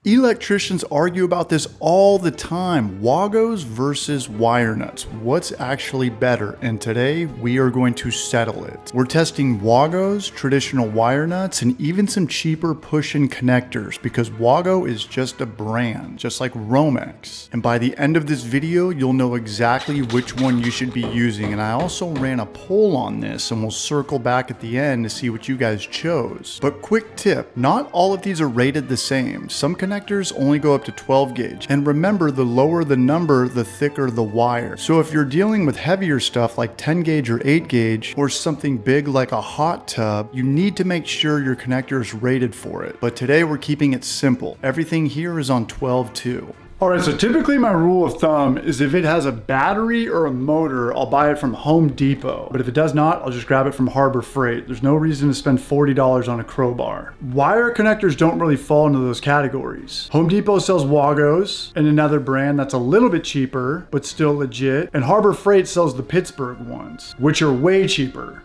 Electricians argue about this all the time. Wagos versus wire nuts. What's actually better? And today we are going to settle it. We're testing Wagos, traditional wire nuts, and even some cheaper push-in connectors because Wago is just a brand, just like Romex. And by the end of this video, you'll know exactly which one you should be using. And I also ran a poll on this and we'll circle back at the end to see what you guys chose. But quick tip, not all of these are rated the same. Some connectors only go up to 12 gauge. And remember, the lower the number, the thicker the wire. So if you're dealing with heavier stuff like 10 gauge or 8 gauge, or something big like a hot tub, you need to make sure your connector is rated for it. But today we're keeping it simple. Everything here is on 12 too. Alright, so typically my rule of thumb is if it has a battery or a motor, I'll buy it from Home Depot. But if it does not, I'll just grab it from Harbor Freight. There's no reason to spend $40 on a crowbar. Wire connectors don't really fall into those categories. Home Depot sells Wagos and another brand that's a little bit cheaper, but still legit. And Harbor Freight sells the Pittsburgh ones, which are way cheaper.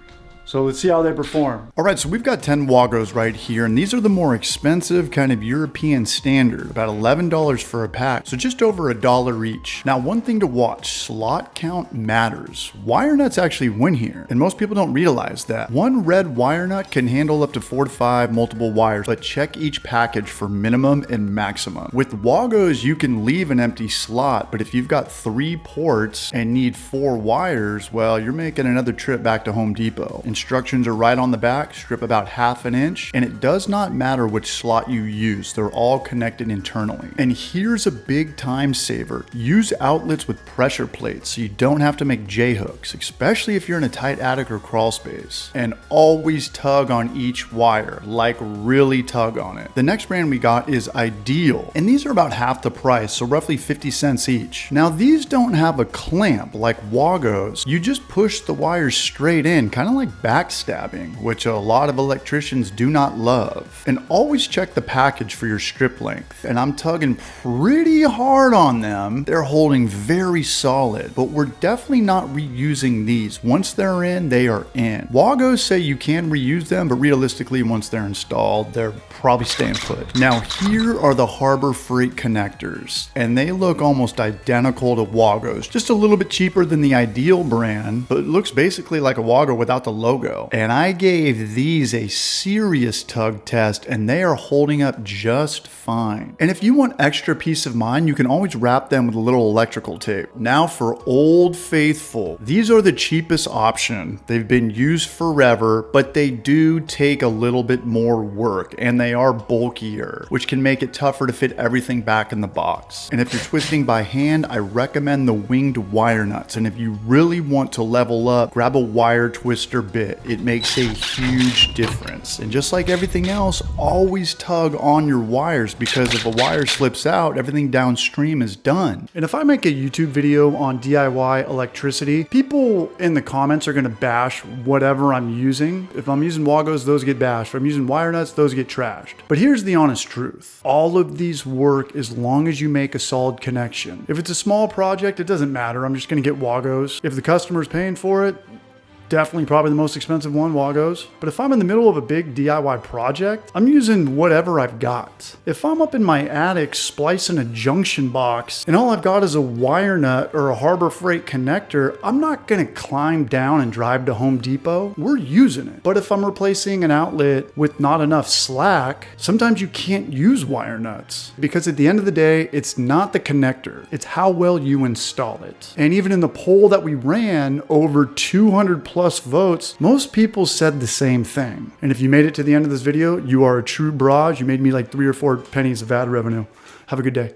So let's see how they perform. All right, so we've got 10 Wagos right here, and these are the more expensive kind of European standard, about $11 for a pack, so just over $1 each. Now, one thing to watch, slot count matters. Wire nuts actually win here, and most people don't realize that. One red wire nut can handle up to 4 to 5 multiple wires, but check each package for minimum and maximum. With Wagos, you can leave an empty slot, but if you've got 3 ports and need 4 wires, well, you're making another trip back to Home Depot. Instructions are right on the back, strip about 1/2 inch, and it does not matter which slot you use, they're all connected internally. And here's a big time saver. Use outlets with pressure plates so you don't have to make J-hooks, especially if you're in a tight attic or crawl space. And always tug on each wire, like really tug on it. The next brand we got is Ideal, and these are about half the price, so roughly 50 cents each. Now these don't have a clamp like Wagos, you just push the wires straight in, kind of like backstabbing, which a lot of electricians do not love. And always check the package for your strip length. And I'm tugging pretty hard on them. They're holding very solid, but we're definitely not reusing these. Once they're in, they are in. Wagos say you can reuse them, but realistically, once they're installed, they're probably staying put. Now here are the Harbor Freight connectors, and they look almost identical to Wagos, just a little bit cheaper than the Ideal brand, but it looks basically like a Wago without the logo. And I gave these a serious tug test and they are holding up just fine. And if you want extra peace of mind, you can always wrap them with a little electrical tape. Now for Old Faithful, these are the cheapest option. They've been used forever, but they do take a little bit more work and they are bulkier, which can make it tougher to fit everything back in the box. And if you're twisting by hand, I recommend the winged wire nuts. And if you really want to level up, grab a wire twister bit. It makes a huge difference. And just like everything else, always tug on your wires because if a wire slips out, everything downstream is done. And if I make a YouTube video on DIY electricity, people in the comments are going to bash whatever I'm using. If I'm using Wagos, those get bashed. If I'm using wire nuts, those get trashed. But here's the honest truth. All of these work as long as you make a solid connection. If it's a small project, it doesn't matter. I'm just going to get Wagos. If the customer's paying for it, definitely probably the most expensive one, Wagos. But if I'm in the middle of a big DIY project, I'm using whatever I've got. If I'm up in my attic splicing a junction box and all I've got is a wire nut or a Harbor Freight connector, I'm not gonna climb down and drive to Home Depot. We're using it. But if I'm replacing an outlet with not enough slack, sometimes you can't use wire nuts because at the end of the day, it's not the connector, it's how well you install it. And even in the poll that we ran, over 200 plus votes, most people said the same thing. And if you made it to the end of this video, you are a true braj. You made me like 3 or 4 pennies of ad revenue. Have a good day.